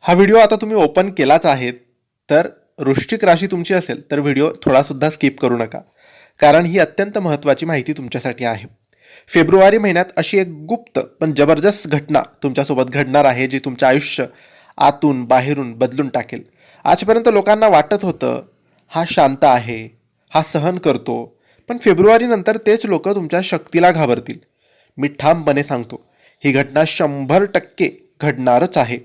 हा व्हिडिओ आता तुम्ही ओपन केलाच आहे, तर वृश्चिक राशी तुमची असेल तर व्हिडिओ थोडासुद्धा स्किप करू नका, कारण ही अत्यंत महत्त्वाची माहिती तुमच्यासाठी आहे. फेब्रुवारी महिन्यात अशी एक गुप्त पण जबरदस्त घटना तुमच्यासोबत घडणार आहे, जी तुमचं आयुष्य आतून बाहेरून बदलून टाकेल. आजपर्यंत लोकांना वाटत होतं, हा शांत आहे, हा सहन करतो, पण फेब्रुवारीनंतर तेच लोक तुमच्या शक्तीला घाबरतील. मी ठामपणे सांगतो, ही घटना 100% घडणारच आहे.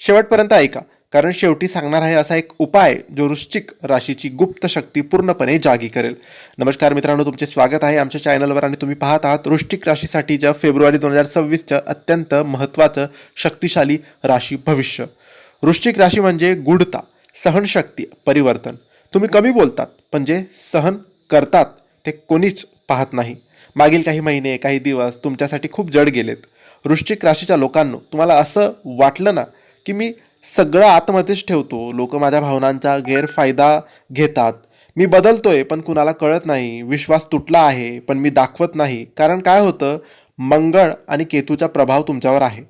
शेवटपर्यंत ऐका, कारण शेवटी सांगणार आहे असा एक उपाय जो वृश्चिक राशीची गुप्त शक्ती पूर्णपणे जागी करेल. नमस्कार मित्रांनो, तुमचे स्वागत आहे आमच्या चॅनलवर आणि तुम्ही पाहत आहात वृश्चिक राशीसाठीच्या फेब्रुवारी 2026चं अत्यंत महत्त्वाचं शक्तिशाली राशी भविष्य. वृश्चिक राशी म्हणजे गूढता, सहनशक्ती, परिवर्तन. तुम्ही कमी बोलतात, पण जे सहन करतात ते कोणीच पाहत नाही. मागील काही महिने, काही दिवस तुमच्यासाठी खूप जड गेलेत. वृश्चिक राशीच्या लोकांनो, तुम्हाला असं वाटलं ना की मी सगळं आतमध्येच ठेवतो, लोक माझ्या भावनांचा गैरफायदा घेतात, मी बदलतोय पण कुणाला कळत नाही, विश्वास तुटला आहे पण मी दाखवत नाही. कारण काय होतं, मंगळ आणि केतूचा प्रभाव तुमच्यावर आहे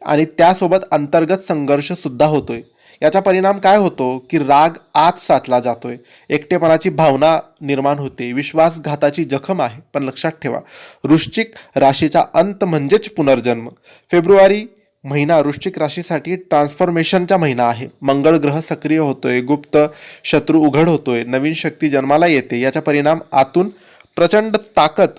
आणि त्यासोबत अंतर्गत संघर्षसुद्धा होतोय. याचा परिणाम काय होतो की राग आत साचला जातोय, एकटेपणाची भावना निर्माण होते, विश्वासघाताची जखम आहे. पण लक्षात ठेवा, वृश्चिक राशीचा अंत म्हणजेच पुनर्जन्म. फेब्रुवारी महिना वृश्चिक राशीसाठी ट्रान्सफॉर्मेशनचा महिना आहे. मंगळ ग्रह सक्रिय होतोय, गुप्त शत्रू उघड होतोय, नवीन शक्ती जन्माला येते. याचा परिणाम आतून प्रचंड ताकद,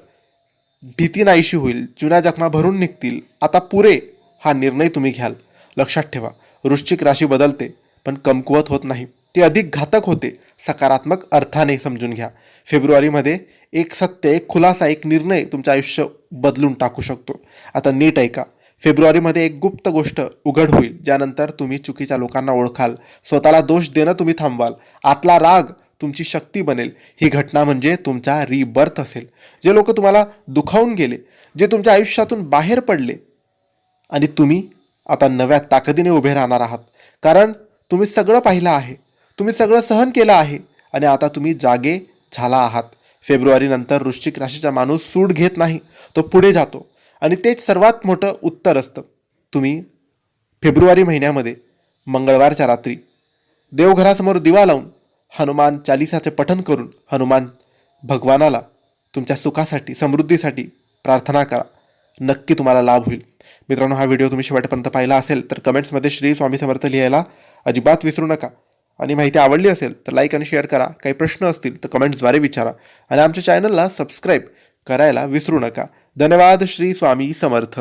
भीती नाहीशी होईल, जुन्या जखमा भरून निघतील. आता पुरे हा निर्णय तुम्ही घ्याल. लक्षात ठेवा, वृश्चिक राशी बदलते पण कमकुवत होत नाही, ती अधिक घातक होते. सकारात्मक अर्थाने समजून घ्या. फेब्रुवारीमध्ये एक सत्य, एक खुलासा, एक निर्णय तुमचं आयुष्य बदलून टाकू शकतो. आता नीट ऐका, फेब्रुवारीमध्ये एक गुप्त गोष्ट उघड होईल, ज्यानंतर तुम्ही चुकीच्या लोकांना ओळखाल, स्वतःला दोष देणं तुम्ही थांबवाल, आतला राग तुमची शक्ती बनेल. ही घटना म्हणजे तुमचा रिबर्थ असेल. जे लोक तुम्हाला दुखावून गेले, जे तुमच्या आयुष्यातून बाहेर पडले, आणि तुम्ही आता नव्या ताकदीने उभे राहणार आहात. कारण तुम्ही सगळं पाहिलं आहे, तुम्ही सगळं सहन केलं आहे आणि आता तुम्ही जागे झाला आहात. फेब्रुवारीनंतर वृश्चिक राशीचा माणूस सूड घेत नाही, तो पुढे जातो आणि तेच सर्वात मोठं उत्तर असतं. तुम्ही फेब्रुवारी महिन्यामध्ये मंगळवारच्या रात्री देवघरासमोर दिवा लावून हनुमान चालिसाचे पठण करून हनुमान भगवानाला तुमच्या सुखासाठी, समृद्धीसाठी प्रार्थना करा. नक्की तुम्हाला लाभ होईल. मित्रांनो, हा व्हिडिओ तुम्ही शेवटपर्यंत पाहिला असेल तर कमेंट्समध्ये श्री स्वामी समर्थ लिहायला अजिबात विसरू नका. आणि माहिती आवडली असेल तर लाईक आणि शेअर करा. काही प्रश्न असतील तर कमेंट्सद्वारे विचारा आणि आमच्या चॅनलला सबस्क्राईब करायला विसरू नका. धन्यवाद. श्री स्वामी समर्थ.